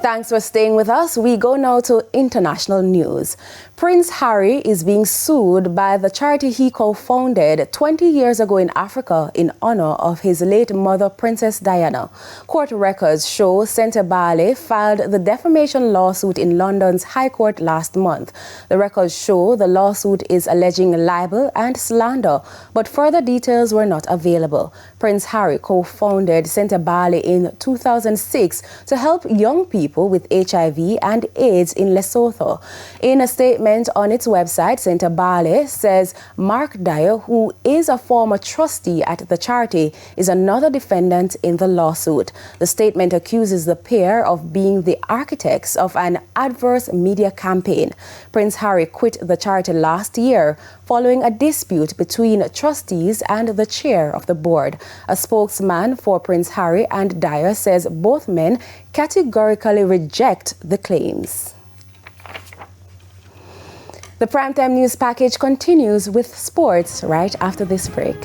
Thanks for staying with us. We go now to international news. Prince Harry is being sued by the charity he co-founded 20 years ago in Africa in honor of his late mother, Princess Diana. Court records show Centre Bale filed the defamation lawsuit in London's High Court last month. The records show the lawsuit is alleging libel and slander, but further details were not available. Prince Harry co-founded Centre Bale in 2006 to help young people with HIV and AIDS in Lesotho. In a statement on its website, Centre Bale says Mark Dyer, who is a former trustee at the charity, is another defendant in the lawsuit. The statement accuses the pair of being the architects of an adverse media campaign. Prince Harry quit the charity last year following a dispute between trustees and the chair of the board. A spokesman for Prince Harry and Dyer says both men categorically reject the claims. The Primetime News package continues with sports right after this break.